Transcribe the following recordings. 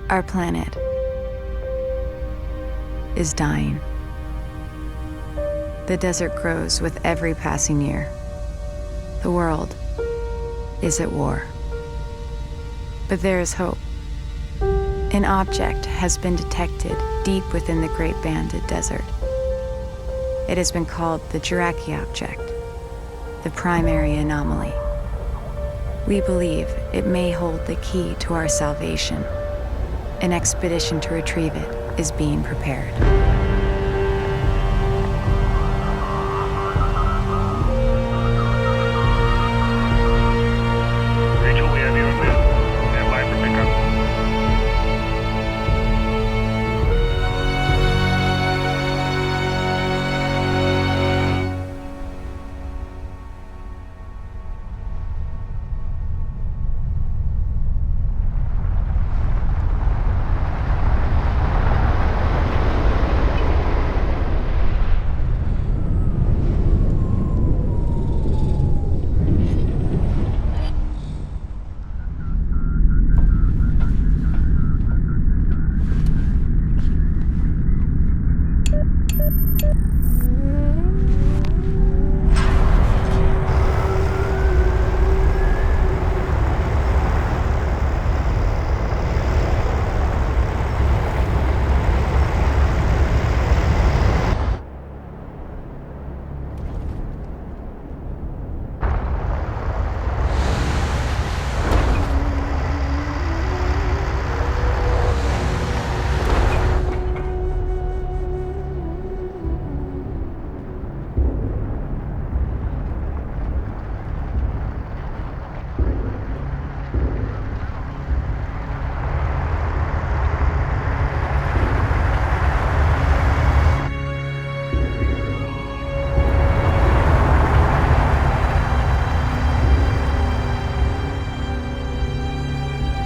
Our planet is dying. The desert grows with every passing year. The world is at war. But there is hope. An object has been detected deep within the Great Banded Desert. It has been called the Kharak object, the primary anomaly. We believe it may hold the key to our salvation. An expedition to retrieve it is being prepared. Rachel, we have you in bed. Stand by for pickup.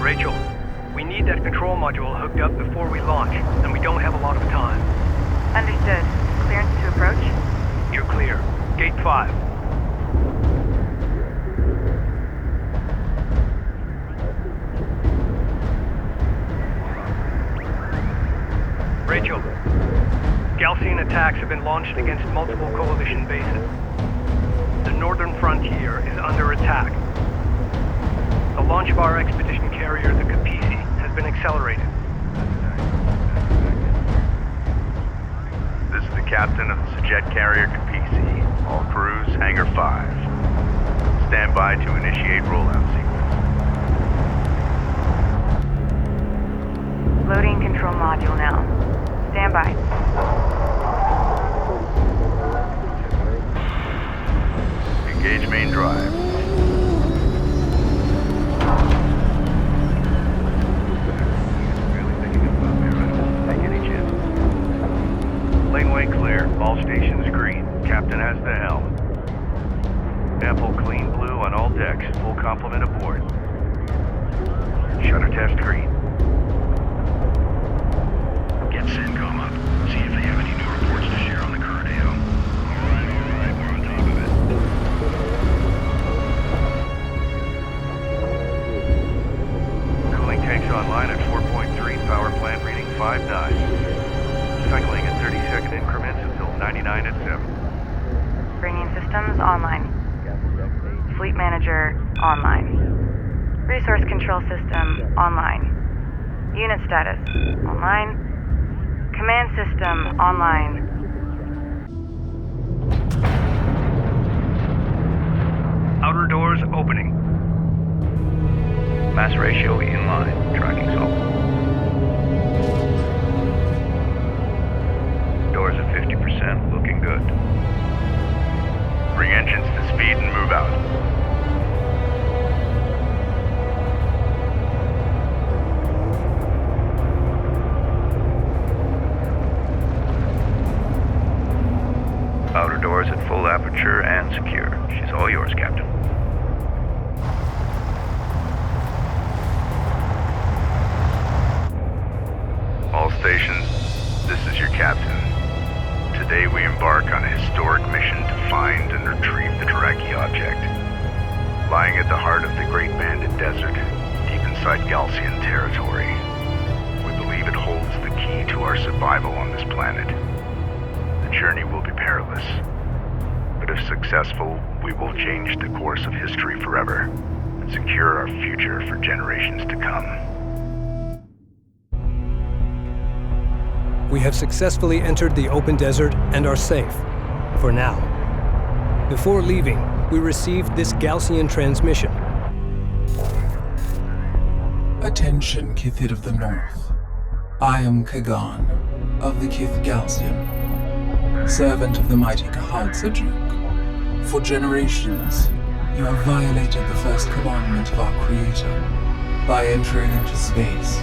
Rachel, we need that control module hooked up before we launch, and we don't have a lot of time. Understood. Clearance to approach? You're clear. Gate 5. Rachel, Galcian attacks have been launched against multiple coalition bases. The northern frontier is under attack. The launch of our expedition carrier, the Capisi, has been accelerated. This is the captain of the jet carrier Capisi. All crews, Hangar 5. Stand by to initiate rollout sequence. Loading control module now. Stand by. Engage main drive. Laneway clear. All stations green. Captain has the helm. Ample clean blue on all decks. Full complement aboard. Shutter test green. Get CENTCOM up. See if they have any new reports to share on the current AO. All right, we're on top of it. Cooling tanks online at 4.3. Power plant reading 5.9. Cycling at 30-second increments until 99 at 7. Bringing systems online. Fleet manager online. Resource control system online. Unit status online. Command system online. Outer doors opening. Mass ratio in line. Tracking's off. Doors at 50%, looking good. Bring engines to speed and move out. Outer doors at full aperture and secure. She's all yours, Captain. All stations, this is your captain. Today we embark on a historic mission to find and retrieve the Kharak object. Lying at the heart of the Great Banded Desert, deep inside Galcian territory. key to our survival on this planet. The journey will be perilous, but if successful, we will change the course of history forever and secure our future for generations to come. We have successfully entered the open desert and are safe, for now. Before leaving, we received this Gaussian transmission. Attention, Kithid of the North. I am Kagan, of the Kith Gaussian, servant of the mighty Kхар Тобу. For generations, you have violated the first commandment of our Creator by entering into space.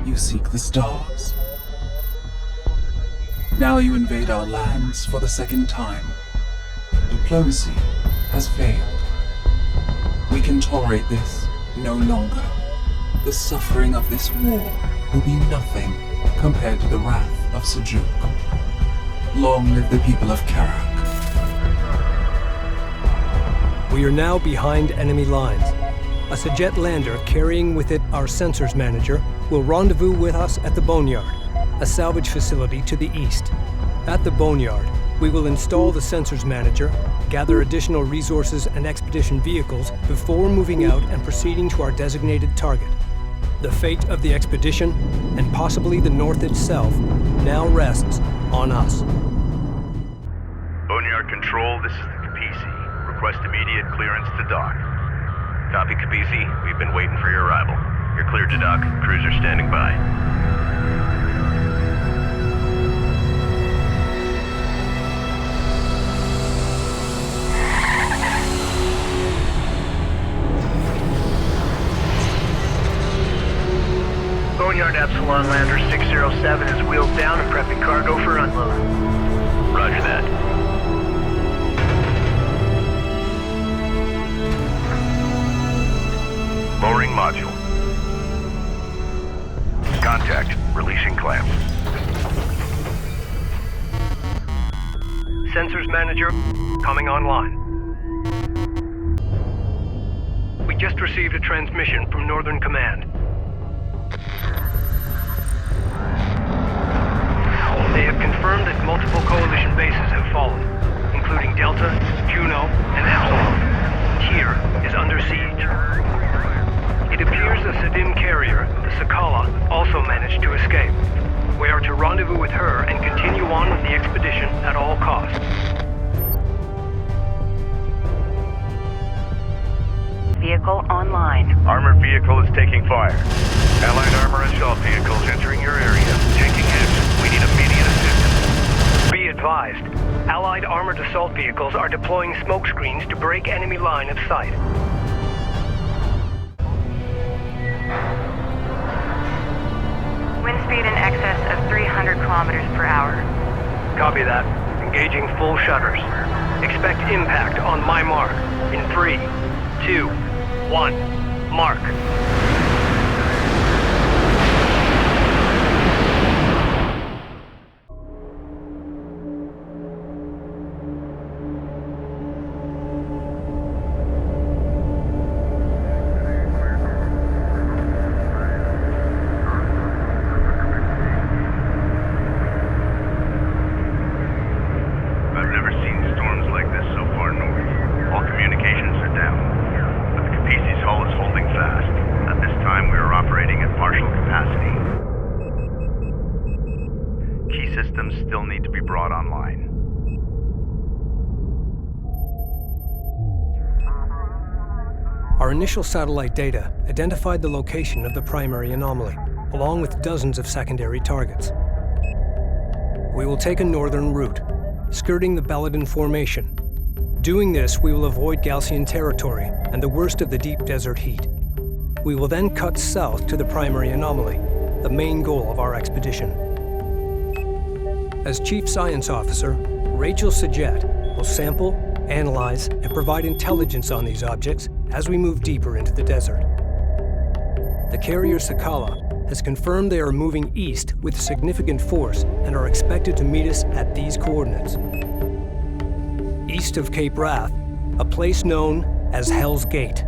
You seek the stars. Now you invade our lands for the second time. Diplomacy has failed. We can tolerate this no longer. The suffering of this war will be nothing compared to the wrath of Sejuk. Long live the people of Kharak. We are now behind enemy lines. A Sajet lander carrying with it our sensors manager will rendezvous with us at the Boneyard, a salvage facility to the east. At the Boneyard, we will install the sensors manager, gather additional resources and expedition vehicles before moving out and proceeding to our designated target. The fate of the expedition, and possibly the North itself, now rests on us. Boneyard Control, this is the Capisi. Request immediate clearance to dock. Copy, Capisi. We've been waiting for your arrival. You're cleared to dock. Cruiser standing by. Boneyard Epsilon Lander 607 is wheeled down and prepping cargo for unload. Roger that. Lowering module. Contact. Releasing clamp. Sensors manager coming online. We just received a transmission from Northern Command. They have confirmed that multiple coalition bases have fallen, including Delta, Juno, and Epsilon. Tyr is under siege. It appears the Sedim carrier, the Sakala, also managed to escape. We are to rendezvous with her and continue on with the expedition at all costs. Vehicle online. Armored vehicle is taking fire. Allied armor assault vehicles entering your area. Taking hits. We need immediate assistance. Be advised, Allied armored assault vehicles are deploying smoke screens to break enemy line of sight. Wind speed in excess of 300 kilometers per hour. Copy that. Engaging full shutters. Expect impact on my mark. In 3, 2, 1, mark. I've never seen storms like this so far north. All communications are down, but the Capisi's hull is holding fast. At this time, we are operating at partial capacity. Key systems still need to be brought online. Our initial satellite data identified the location of the primary anomaly, along with dozens of secondary targets. We will take a northern route, skirting the Belladin Formation. Doing this, we will avoid Gaussian territory and the worst of the deep desert heat. We will then cut south to the primary anomaly, the main goal of our expedition. As Chief Science Officer, Rachel Sajet will sample, analyze, and provide intelligence on these objects as we move deeper into the desert. The carrier Sakala has confirmed they are moving east with significant force and are expected to meet us at these coordinates. East of Cape Wrath, a place known as Hell's Gate.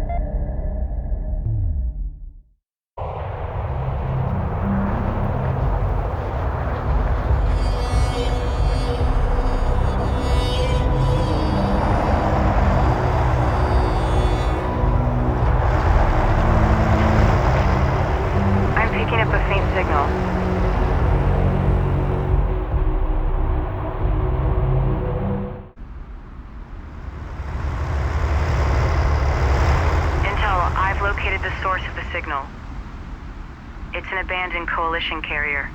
an abandoned Coalition carrier.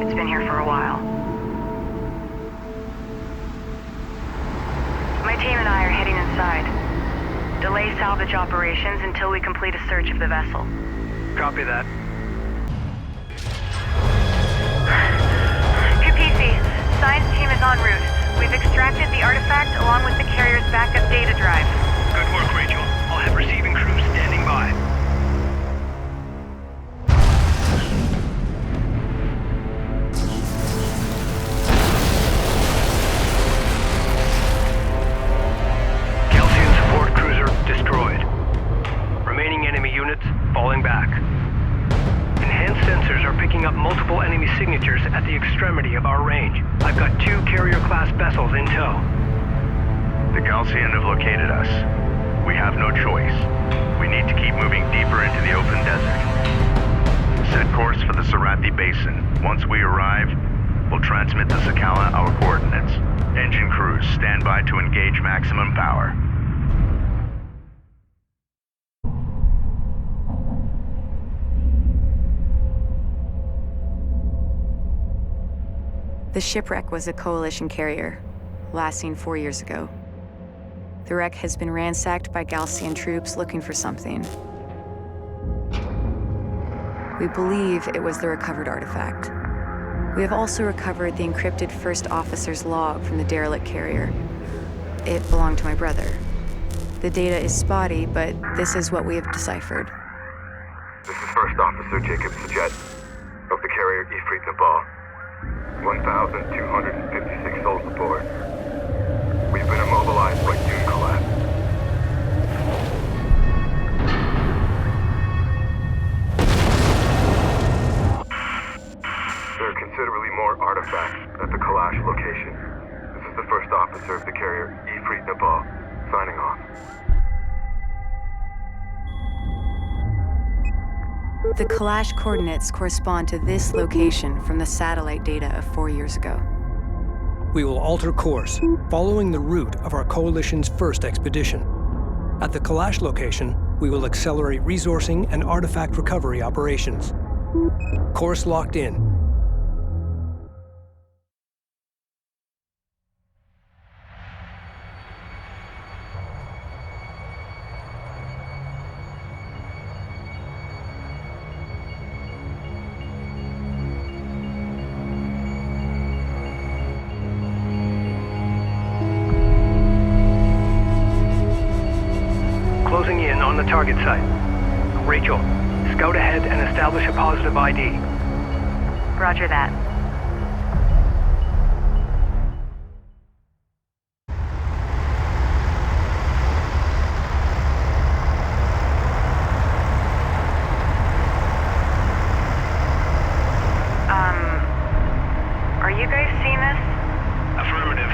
It's been here for a while. My team and I are heading inside. Delay salvage operations until we complete a search of the vessel. Copy that. QPC, science team is en route. We've extracted the artifact along with the carrier's backup data drive. Good work, Rachel. I'll have receiving crews standing by. Calcium support cruiser destroyed. Remaining enemy units falling back. Enhanced sensors are picking up multiple enemy signatures at the extremity of our range. I've got 2 carrier-class vessels in tow. The Galcian have located us. We have no choice. We need to keep moving deeper into the open desert. Set course for the Sarathi Basin. Once we arrive, we'll transmit to Sakala our coordinates. Engine crews, stand by to engage maximum power. The shipwreck was a Coalition carrier, last seen 4 years ago. The wreck has been ransacked by Galcian troops looking for something. We believe it was the recovered artifact. We have also recovered the encrypted first officer's log from the derelict carrier. It belonged to my brother. The data is spotty, but this is what we have deciphered. This is First Officer Jacob Sajet of the carrier Ifrit Nabal. 1,256 souls aboard. We've been immobilized by dune collapse. There are considerably more artifacts at the Kalash location. This is the First Officer of the carrier Ifrit Nabal, signing off. The Kalash coordinates correspond to this location from the satellite data of 4 years ago. We will alter course, following the route of our Coalition's first expedition. At the Kalash location, we will accelerate resourcing and artifact recovery operations. Course locked in. Closing in on the target site. Rachel, scout ahead and establish a positive ID. Roger that. Are you guys seeing this? Affirmative.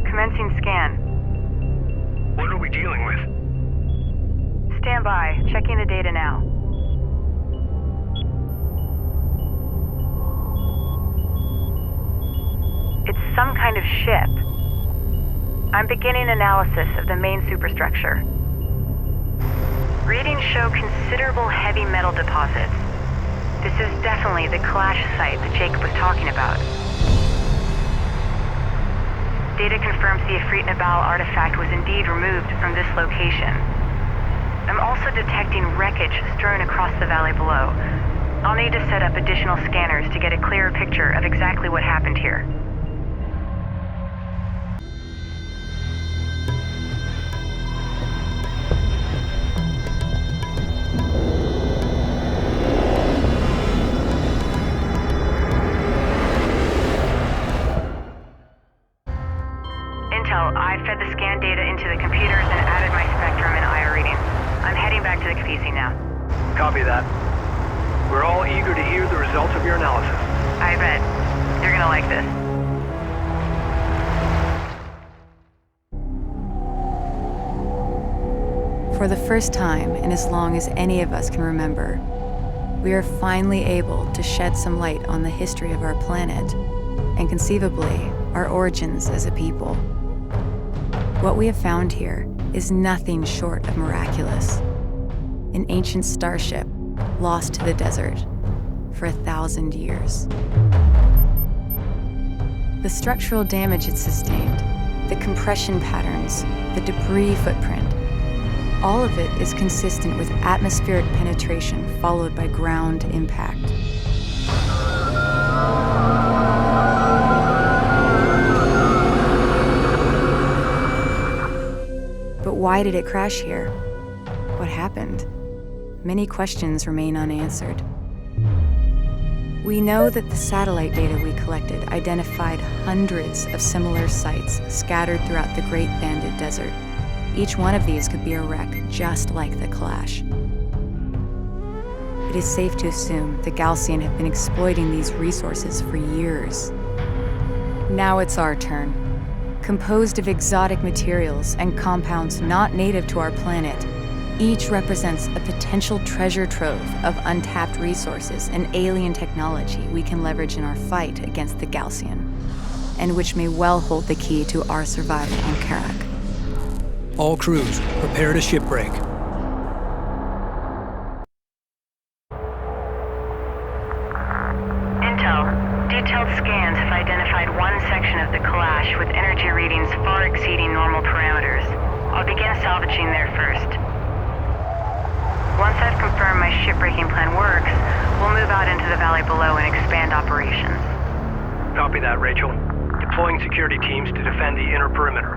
Commencing scan. What are we dealing with? Stand by. Checking the data now. It's some kind of ship. I'm beginning analysis of the main superstructure. Readings show considerable heavy metal deposits. This is definitely the Clash site that Jacob was talking about. Data confirms the Ifrit Nabal artifact was indeed removed from this location. I'm also detecting wreckage strewn across the valley below. I'll need to set up additional scanners to get a clearer picture of exactly what happened here. I fed the scan data into the computers and added my spectrum and IR readings. I'm heading back to the QPC now. Copy that. We're all eager to hear the results of your analysis. I bet. You're gonna like this. For the first time in as long as any of us can remember, we are finally able to shed some light on the history of our planet, and conceivably, our origins as a people. What we have found here is nothing short of miraculous. An ancient starship lost to the desert for 1,000 years. The structural damage it sustained, the compression patterns, the debris footprint, all of it is consistent with atmospheric penetration followed by ground impact. But why did it crash here? What happened? Many questions remain unanswered. We know that the satellite data we collected identified hundreds of similar sites scattered throughout the Great Banded Desert. Each one of these could be a wreck just like the Clash. It is safe to assume the Galcian have been exploiting these resources for years. Now it's our turn. Composed of exotic materials and compounds not native to our planet, each represents a potential treasure trove of untapped resources and alien technology we can leverage in our fight against the Galcian, and which may well hold the key to our survival on Kharak. All crews, prepare to shipbreak. Detailed scans have identified one section of the Clash with energy readings far exceeding normal parameters. I'll begin salvaging there first. Once I've confirmed my shipbreaking plan works, we'll move out into the valley below and expand operations. Copy that, Rachel. Deploying security teams to defend the inner perimeter.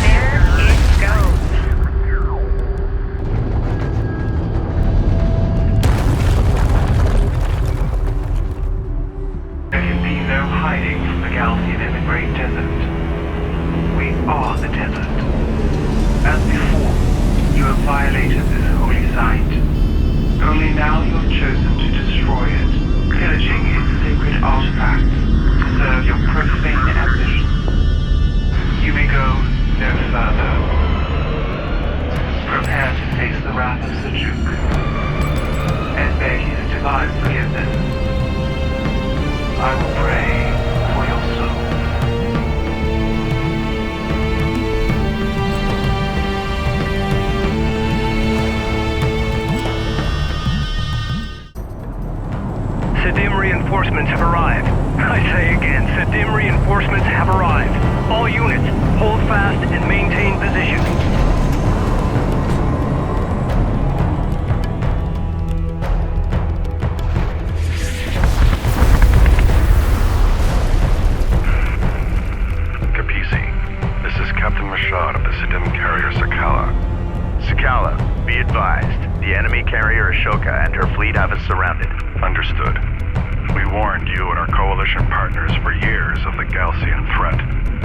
There it goes. There can be no hiding from the Galcian in the Great Desert. We are the desert. As before, you have violated this holy site. Only now you have chosen to destroy it, pillaging its sacred artifacts to serve your profane ambitions. You may go no further. Prepare to face the wrath of Seljuk and beg his divine forgiveness. I will pray for your soul. Sedim reinforcements have arrived. I say again, Sedim reinforcements have arrived. All units, hold fast and maintain position. This is Captain Mashad of the Sedim carrier Sakala. Sakala, be advised. The enemy carrier Ashoka and her fleet have us surrounded. Understood. We warned you and our coalition partners for years of the Galcian threat.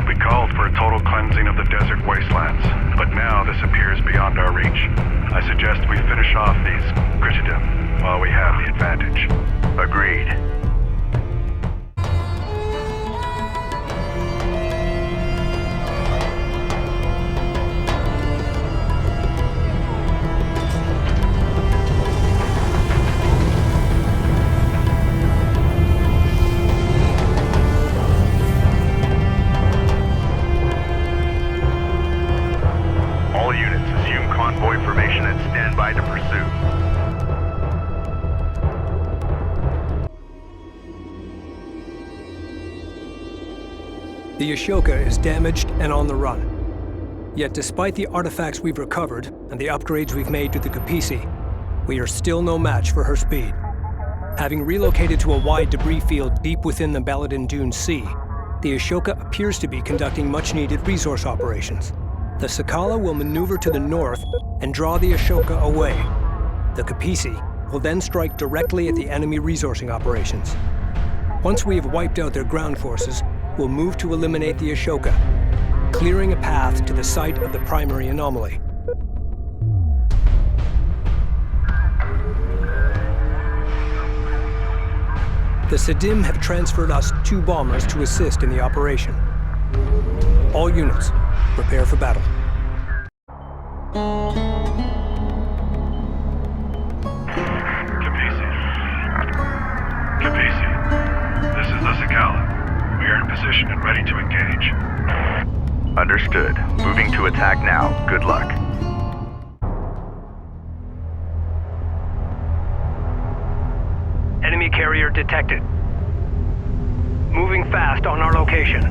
We called for a total cleansing of the desert wastelands, but now this appears beyond our reach. I suggest we finish off these Gritidim while we have the advantage. Agreed. The Ashoka is damaged and on the run. Yet despite the artifacts we've recovered and the upgrades we've made to the Kapisi, we are still no match for her speed. Having relocated to a wide debris field deep within the Baladin Dune Sea, the Ashoka appears to be conducting much-needed resource operations. The Sakala will maneuver to the north and draw the Ashoka away. The Kapisi will then strike directly at the enemy resourcing operations. Once we have wiped out their ground forces, we'll move to eliminate the Ashoka, clearing a path to the site of the primary anomaly. The Sedim have transferred us 2 bombers to assist in the operation. All units, prepare for battle. ready to engage. Understood. Moving to attack now. Good luck. Enemy carrier detected. Moving fast on our location.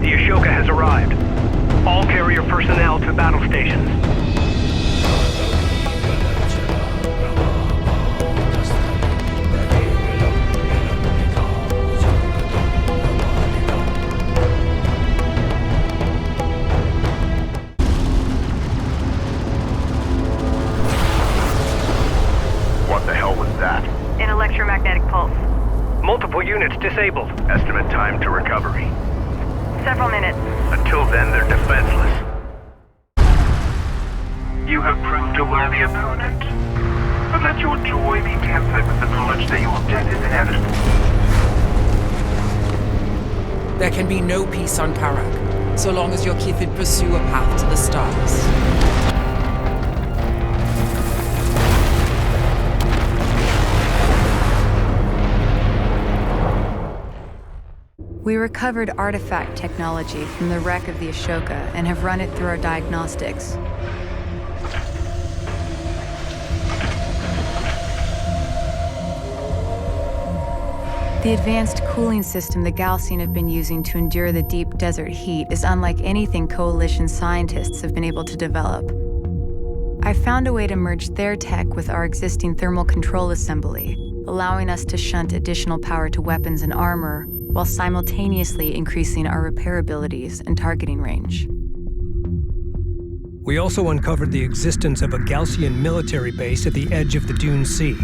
The Ashoka has arrived. All carrier personnel to battle stations. What the hell was that? An electromagnetic pulse. Multiple units disabled. Estimate time to recovery. Several minutes. Until then, they're defenseless. You have proved a worthy opponent. But let your joy be tempered with the knowledge that your death is inevitable. There can be no peace on Kharak, so long as your Kithid pursue a path to the stars. We recovered artifact technology from the wreck of the Ashoka and have run it through our diagnostics. The advanced cooling system the Galcian have been using to endure the deep desert heat is unlike anything Coalition scientists have been able to develop. I found a way to merge their tech with our existing thermal control assembly, allowing us to shunt additional power to weapons and armor, while simultaneously increasing our repair abilities and targeting range. We also uncovered the existence of a Galcian military base at the edge of the Dune Sea.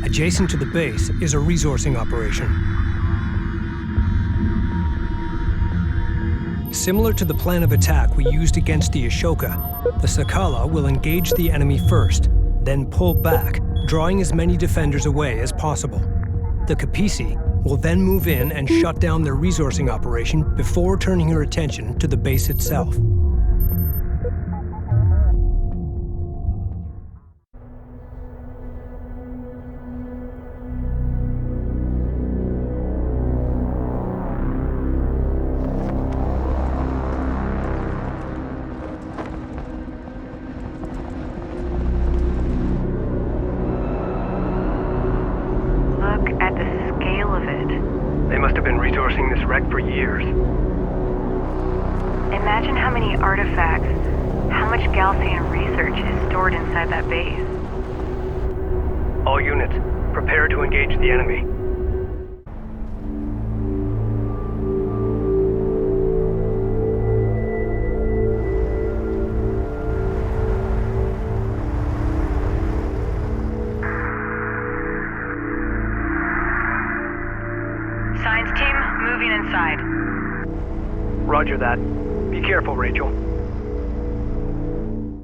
Adjacent to the base is a resourcing operation. Similar to the plan of attack we used against the Ashoka, the Sakala will engage the enemy first, then pull back, drawing as many defenders away as possible. The Kapisi will then move in and shut down their resourcing operation before turning her attention to the base itself. For years. Imagine how many artifacts, how much Galcian research is stored inside that base. All units, prepare to engage the enemy. Science team, moving inside. Roger that. Be careful, Rachel.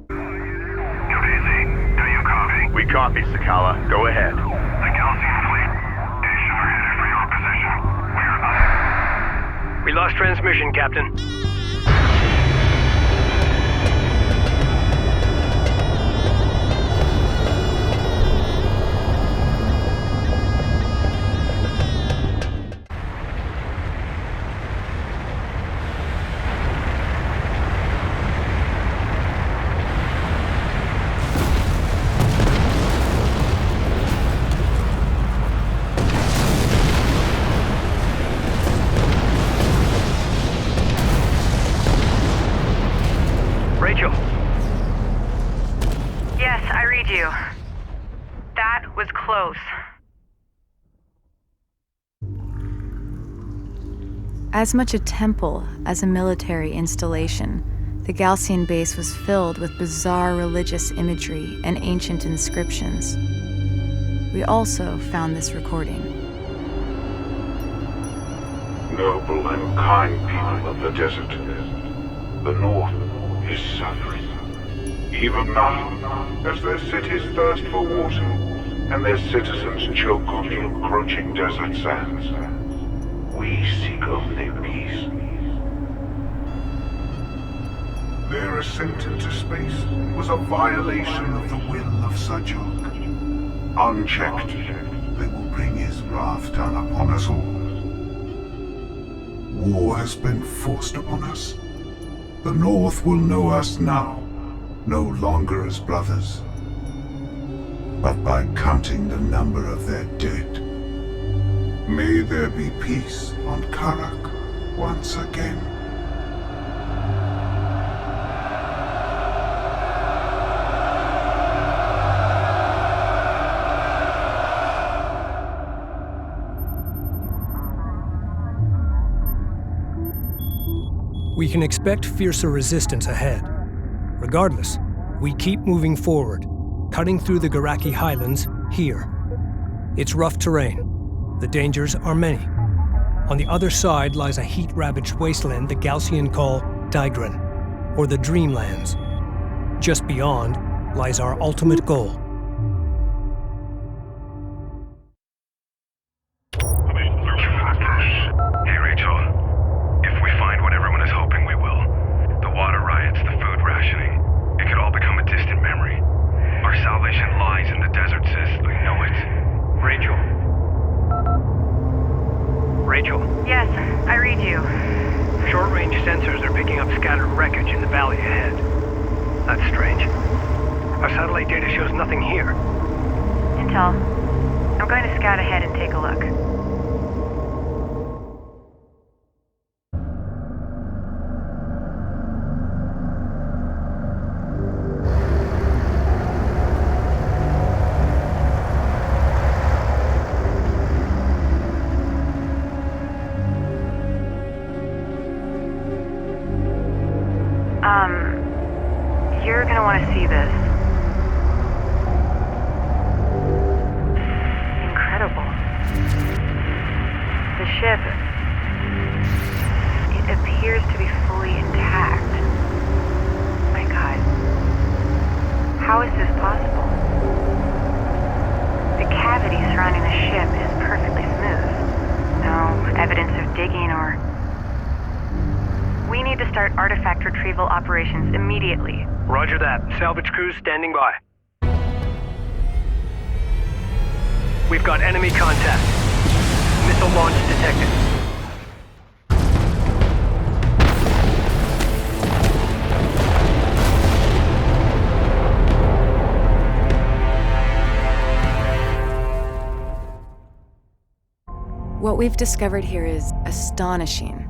UDZ, do you copy? We copy, Sakala. Go ahead. The Galcian fleet is headed for your position. We're up. We lost transmission, Captain. Rachel. Yes, I read you. That was close. As much a temple as a military installation, the Galcian base was filled with bizarre religious imagery and ancient inscriptions. We also found this recording. Noble and kind people of the desert, the North is suffering. Even now, as their cities thirst for water and their citizens choke on the encroaching desert sands, we seek only peace. Their ascent into space was a violation of the will of Sajok. Unchecked, they will bring his wrath down upon us all. War has been forced upon us. The North will know us now, no longer as brothers, but by counting the number of their dead. May there be peace on Kharak once again. We can expect fiercer resistance ahead. Regardless, we keep moving forward, cutting through the Garaki highlands here. It's rough terrain. The dangers are many. On the other side lies a heat-ravaged wasteland the Galcian call Digran, or the Dreamlands. Just beyond lies our ultimate goal. Hey, Rachel. If we find what everyone is hoping we will, the water riots, the food rationing, it could all become a distant memory. Our salvation lies in the desert, sis. I know it. Rachel. Rachel, Yes, I read you. short-range sensors are picking up scattered wreckage in the valley ahead. That's strange. Our satellite data shows nothing here. Intel. I'm going to scout ahead and take a look. You're gonna want to see this. Incredible. The ship, it appears to be fully intact. My God. How is this possible? The cavity surrounding the ship is perfectly smooth. No evidence of digging or... We need to start artifact retrieval operations immediately. Roger that. Salvage crews standing by. We've got enemy contact. Missile launch detected. What we've discovered here is astonishing.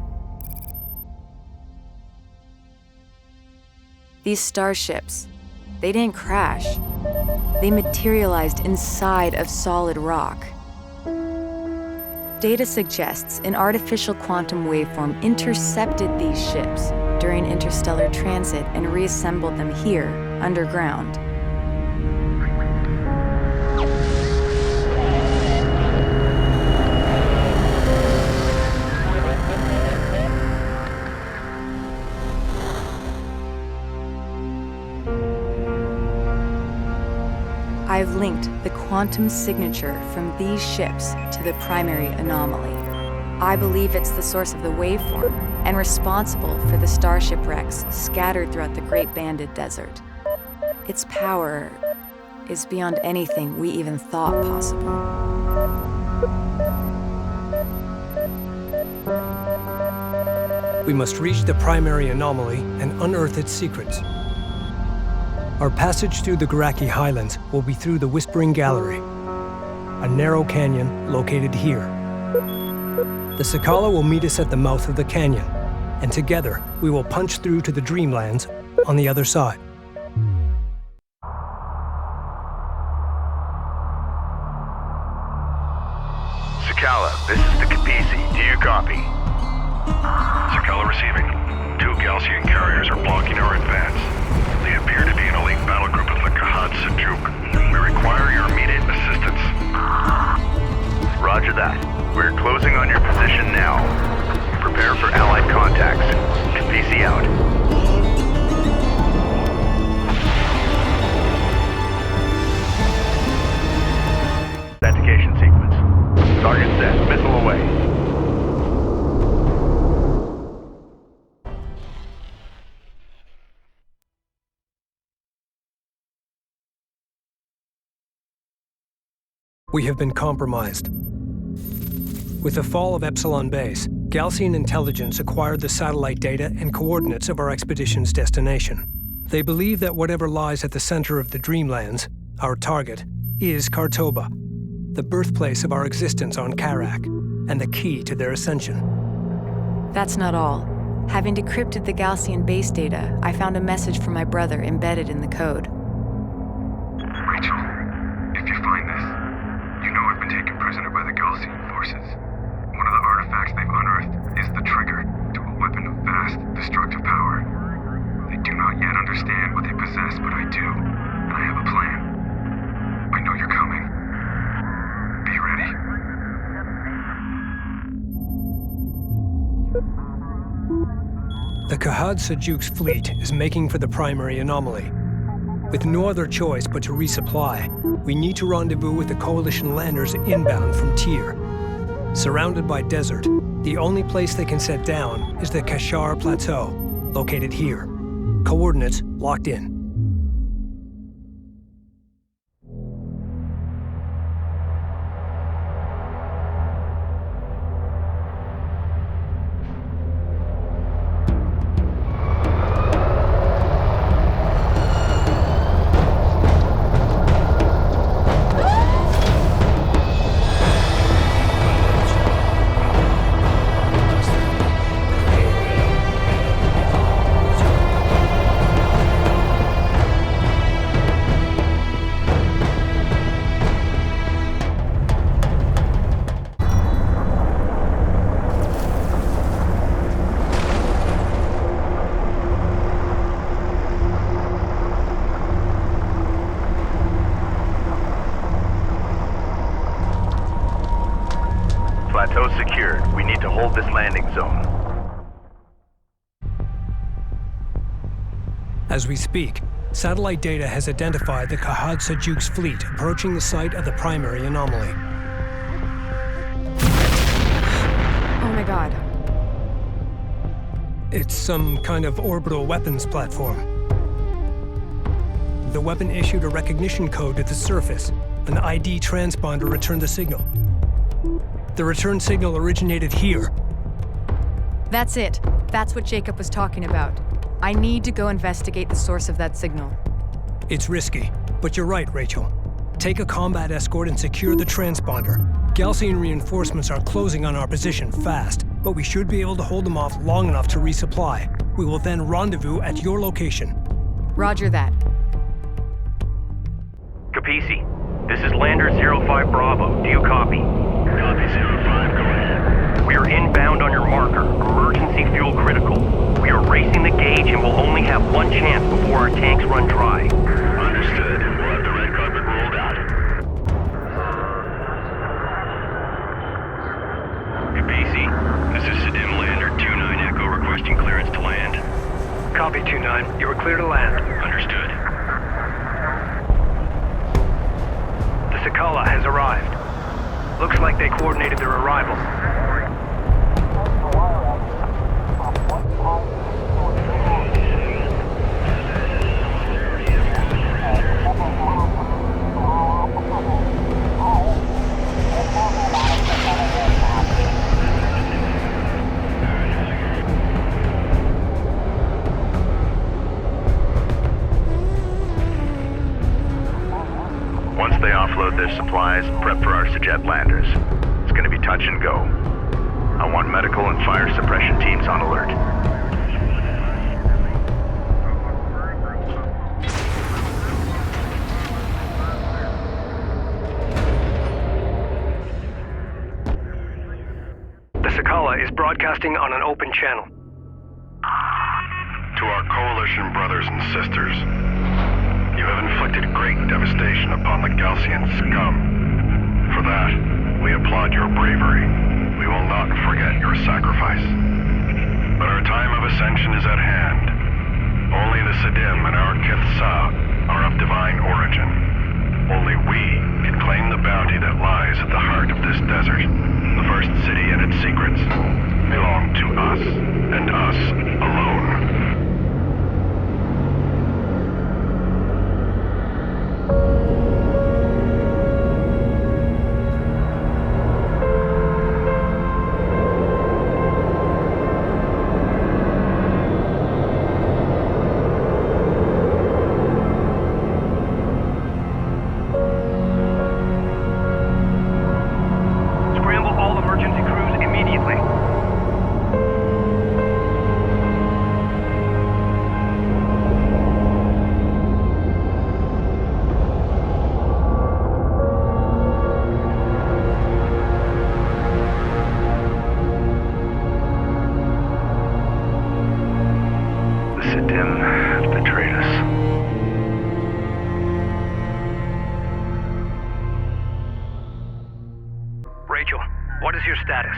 These starships, they didn't crash. They materialized inside of solid rock. Data suggests an artificial quantum waveform intercepted these ships during interstellar transit and reassembled them here, underground. I've linked the quantum signature from these ships to the primary anomaly. I believe it's the source of the waveform and responsible for the starship wrecks scattered throughout the Great Banded Desert. Its power is beyond anything we even thought possible. We must reach the primary anomaly and unearth its secrets. Our passage through the Garaki highlands will be through the Whispering Gallery, a narrow canyon located here. The Sakala will meet us at the mouth of the canyon, and together we will punch through to the Dreamlands on the other side. Sakala, this is the Kapisi. Do you copy? Sakala receiving. 2 Galcian carriers are blocking our advance. They appear to be an elite battle group of the Khat-sцены. We require your immediate assistance. Roger that. We're closing on your position now. Prepare for allied contacts. Kapisi out. Authentication sequence. Target set. Missile away. We have been compromised. With the fall of Epsilon Base, Galcian intelligence acquired the satellite data and coordinates of our expedition's destination. They believe that whatever lies at the center of the Dreamlands, our target, is Kkhar Тобу, the birthplace of our existence on Kharak, and the key to their ascension. That's not all. Having decrypted the Galcian base data, I found a message from my brother embedded in the code. Rachel, if you find this, you know I've been taken prisoner by the Galcian forces. One of the artifacts they've unearthed is the trigger to a weapon of vast, destructive power. They do not yet understand what they possess, but I do, and I have a plan. I know you're coming. Be ready. The Kkhar Тобу's fleet is making for the primary anomaly. With no other choice but to resupply, we need to rendezvous with the Coalition landers inbound from Tyr. Surrounded by desert, the only place they can set down is the Kashar Plateau, located here. Coordinates locked in. Plateau secured. We need to hold this landing zone. As we speak, satellite data has identified the Kkhar Тобу's fleet approaching the site of the primary anomaly. Oh my god. It's some kind of orbital weapons platform. The weapon issued a recognition code to the surface. An ID transponder returned the signal. The return signal originated here. That's it. That's what Jacob was talking about. I need to go investigate the source of that signal. It's risky, but you're right, Rachel. Take a combat escort and secure the transponder. Galcian reinforcements are closing on our position fast, but we should be able to hold them off long enough to resupply. We will then rendezvous at your location. Roger that. Capisi, this is Lander 05 Bravo. Do you copy? Copy 05, go ahead. We are inbound on your marker. Emergency fuel critical. We are racing the gauge and will only have one chance before our tanks run dry. Understood. We'll have the red carpet rolled out. Capisi, this is Sedim Lander 29 Echo requesting clearance to land. Copy 29. You are clear to land. Understood. The Sakala has arrived. Looks like they coordinated their arrival. Once they offload their supplies, prep for our Sajet landers. It's gonna be touch and go. I want medical and fire suppression teams on alert. The Sakala is broadcasting on an open channel. To our coalition brothers and sisters, you have inflicted great devastation upon the Galcian scum. For that, we applaud your bravery. We will not forget your sacrifice. But our time of ascension is at hand. Only the Sedim and our Kithsa are of divine origin. Only we can claim the bounty that lies at the heart of this desert. The first city and its secrets belong to us, and us alone. Him has betrayed us. Rachel, what is your status?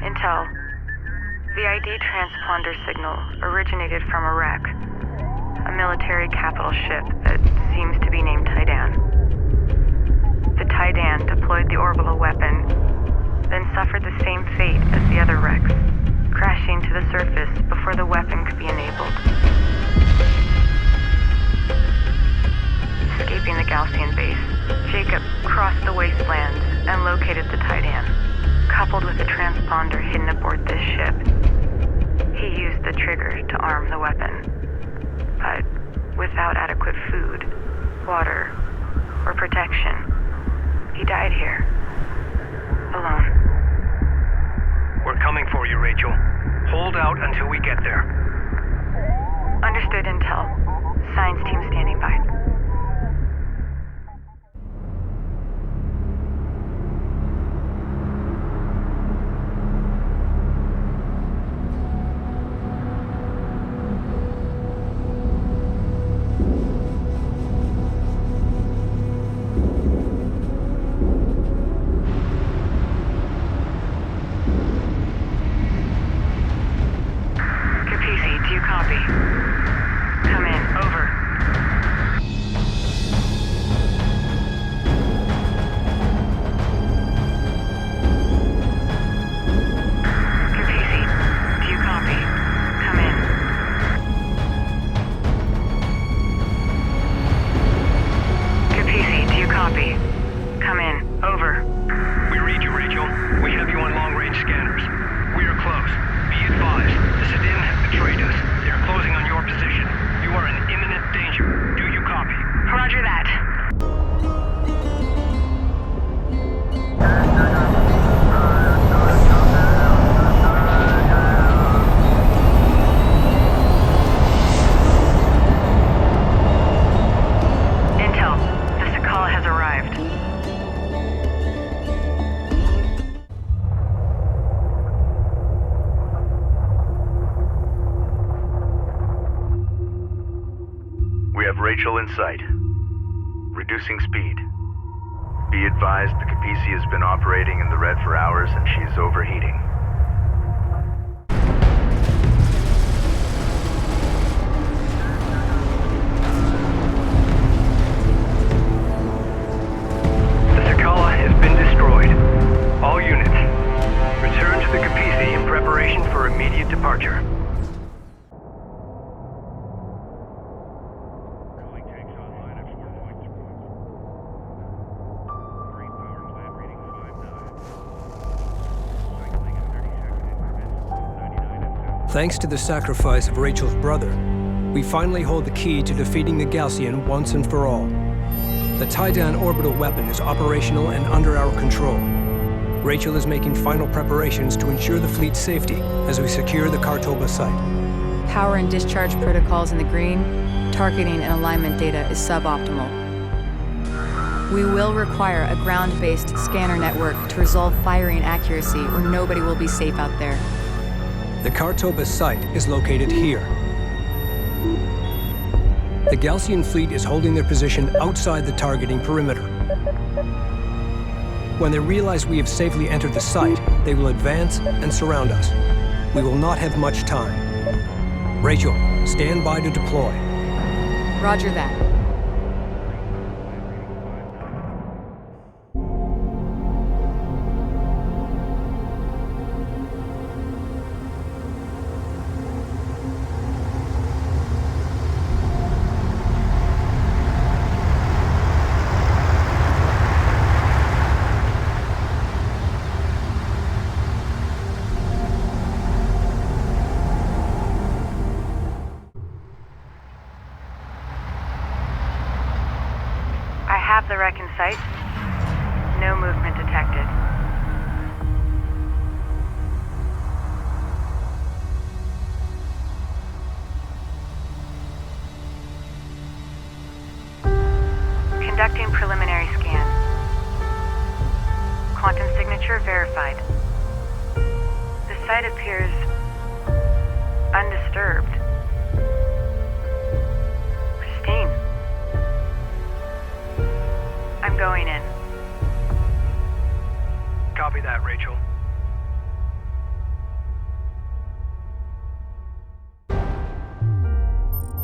Intel. The ID transponder signal originated from a wreck. A military capital ship that seems to be named Tidan. The Tidan deployed the orbital weapon, then suffered the same fate as the other wrecks, crashing to the surface before the weapon could be enabled. Escaping the Gaussian base, Jacob crossed the wastelands and located the Tidan. Coupled with the transponder hidden aboard this ship, he used the trigger to arm the weapon. But without adequate food, water, or protection, he died here. Alone. We're coming for you, Rachel. Hold out until we get there. Understood, Intel. Science team standing by. Rachel in sight. Reducing speed. Be advised the Kapisi has been operating in the red for hours and she is overheating. The Sakala has been destroyed. All units, return to the Kapisi in preparation for immediate departure. Thanks to the sacrifice of Rachel's brother, we finally hold the key to defeating the Gaussian once and for all. The Tidan orbital weapon is operational and under our control. Rachel is making final preparations to ensure the fleet's safety as we secure the Kkhar Тобу site. Power and discharge protocols in the green, targeting and alignment data is suboptimal. We will require a ground-based scanner network to resolve firing accuracy or nobody will be safe out there. The Kkhar Тобу site is located here. The Gaussian fleet is holding their position outside the targeting perimeter. When they realize we have safely entered the site, they will advance and surround us. We will not have much time. Rachel, stand by to deploy. Roger that. Have the wreck in sight. No movement detected. Conducting preliminary scan. Quantum signature verified. The site appears undisturbed.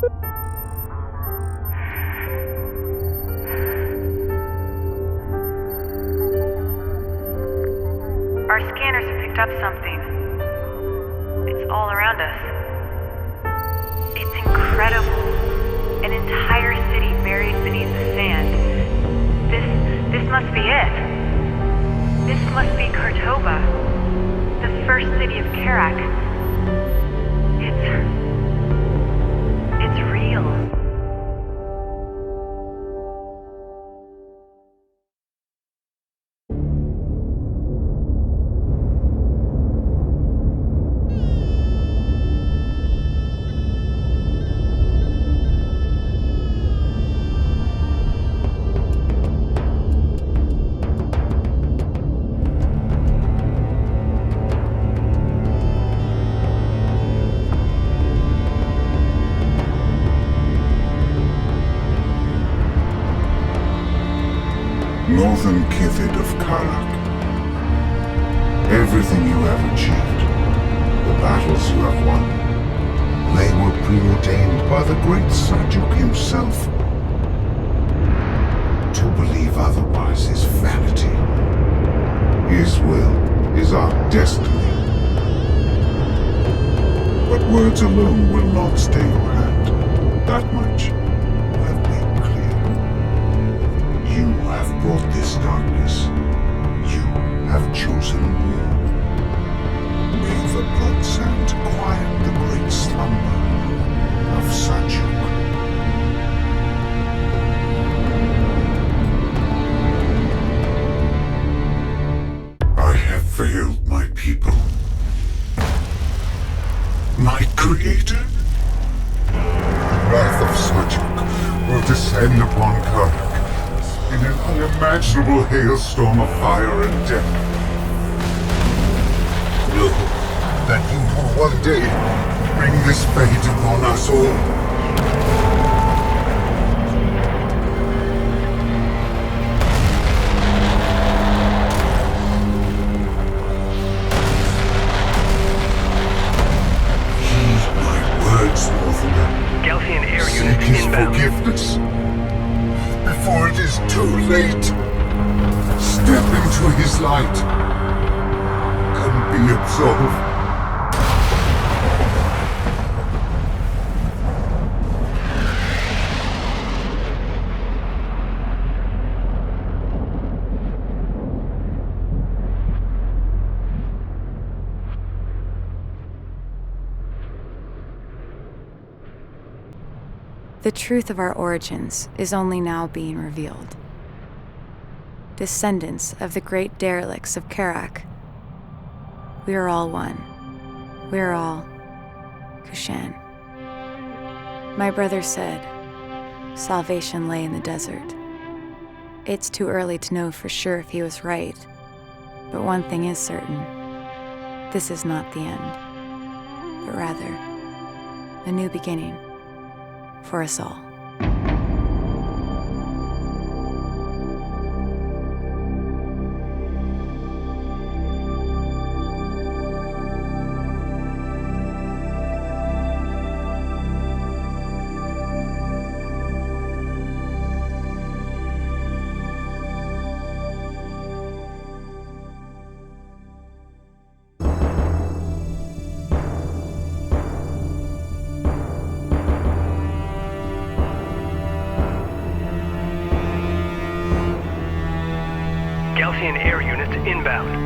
Our scanners have picked up something. It's all around us. It's incredible. An entire city buried beneath the sand. This must be it. This must be Kkhar Тобу, the first city of Kharak. It's real. Northern Kithid of Kharak. Everything you have achieved, the battles you have won, they were preordained by the great Seljuk himself. To believe otherwise is vanity. His will is our destiny. But words alone will not stay your hand. That much I've made clear. You have brought this darkness. You have chosen war. May the blood sand quiet the great slumber of Seljuk. I have failed my people. My creator. The wrath of Seljuk will descend upon Kharak in an unimaginable hailstorm of fire and death. Know that you will one day bring this fate upon us all. Heed my words, Northerner. Galcian air unit Seek his inbound. forgiveness before it is too late. Step into his light and be absolved. The truth of our origins is only now being revealed. Descendants of the great derelicts of Kharak, we are all one. We are all Kushan. My brother said, salvation lay in the desert. It's too early to know for sure if he was right, but one thing is certain. This is not the end, but rather a new beginning for us all. Galcian air units inbound.